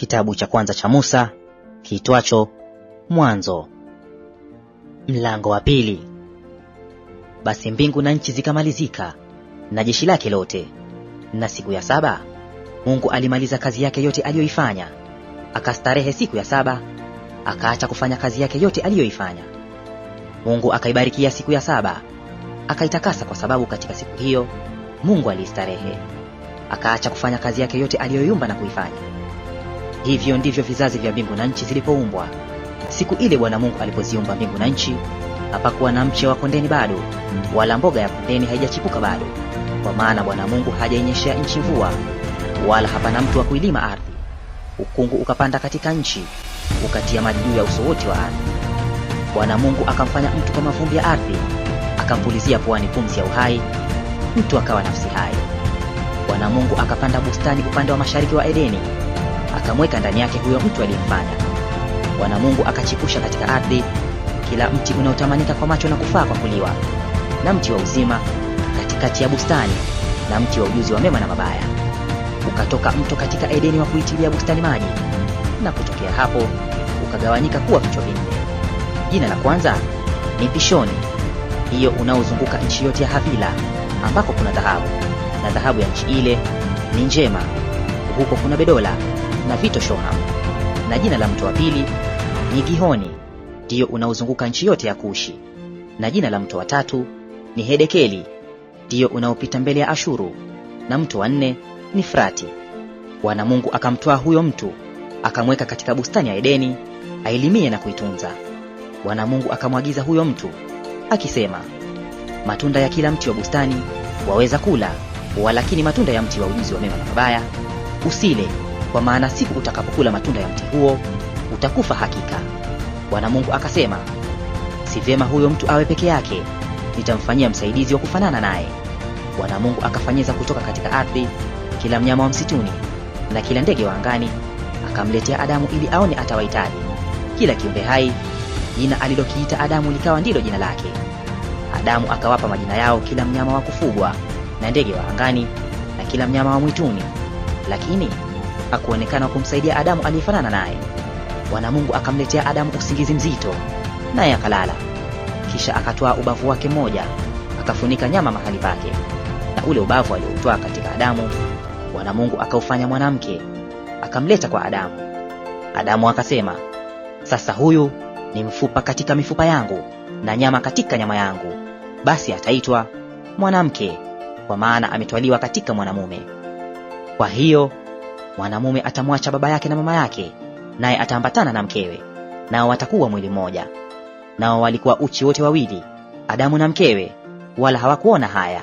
Kitabu cha kwanza cha Musa kiitwacho Mwanzo. Mlango wa pili. Basi mbingu na nchi zikamalizika na jeshi lake lote, na siku ya saba Mungu alimaliza kazi yake yote aliyoifanya. Akastarehe siku ya saba, akaacha kufanya kazi yake yote aliyoifanya. Mungu akaibarikia siku ya saba, akaitakasa, kwa sababu katika siku hiyo Mungu alistarehe, akaacha kufanya kazi yake yote aliyoiumba na kuifanya. Hivyo ndivyo vizazi vya mbingu na nchi zilipoumbwa. Siku ile Bwana Mungu alipoziumba mbingu na nchi, hapakuwa na mche wa kondeni bado, wala mboga ya kondeni haijachipuka bado, kwa maana Bwana Mungu hajainyeshea nchi mvua, wala hapana mtu wa kuilima ardhi. Ukungu ukapanda katika nchi, ukatia maji juu ya uso wote wa ardhi. Bwana Mungu akamfanya mtu kwa mavumbi ya ardhi, akampulizia puani pumzi ya uhai, mtu akawa nafsi hai. Bwana Mungu akapanda bustani upande wa mashariki wa Edeni, akamweka ndani yake huyo mtu aliyemfanya. Bwana Mungu akachipusha katika ardhi kila mti unaotamanika kwa macho na kufaa kwa kuliwa, na mti wa uzima katikati ya bustani, na mti wa ujuzi wa mema na mabaya. Ukatoka mto katika Edeni wa kuitilia bustani maji, na kutokea hapo ukagawanyika kuwa vichwa vinne. Jina la kwanza ni Pishoni, hiyo unaozunguka nchi yote ya Havila, ambako kuna dhahabu, na dhahabu ya nchi ile ni njema. Huko kuna bedola na vito shoham. Na jina la mto wa pili ni Gihoni, ndiyo unaozunguka nchi yote ya Kushi. Na jina la mto wa tatu ni Hedekeli, ndiyo unaopita mbele ya Ashuru. Na mto wa nne ni Frati. Bwana Mungu akamtwaa huyo mtu, akamweka katika bustani ya Edeni, ailimie na kuitunza. Bwana Mungu akamwagiza huyo mtu akisema, matunda ya kila mti wa bustani waweza kula, walakini matunda ya mti wa ujuzi wa mema na mabaya usile, kwa maana siku utakapokula matunda ya mti huo utakufa hakika. Bwana Mungu akasema, si vyema huyo mtu awe peke yake, nitamfanyia msaidizi wa kufanana naye. Bwana Mungu akafanyeza kutoka katika ardhi kila mnyama wa msituni na kila ndege wa angani, akamletea Adamu ili aone atawahitaji. Kila kiumbe hai jina alilokiita Adamu likawa ndilo jina lake. Adamu akawapa majina yao kila mnyama wa kufugwa na ndege wa angani na kila mnyama wa mwituni, lakini hakuonekana kumsaidia Adamu aliyefanana naye. Bwana Mungu akamletea Adamu usingizi mzito, naye akalala. Kisha akatwaa ubavu wake mmoja, akafunika nyama mahali pake, na ule ubavu alioutwaa katika Adamu Bwana Mungu akaufanya mwanamke, akamleta kwa Adamu. Adamu akasema, sasa huyu ni mfupa katika mifupa yangu na nyama katika nyama yangu, basi ataitwa mwanamke, kwa maana ametwaliwa katika mwanamume. Kwa hiyo mwanamume atamwacha baba yake na mama yake, naye ataambatana na mkewe, nao watakuwa mwili mmoja. Nao walikuwa uchi wote wawili, Adamu na mkewe, wala hawakuona haya.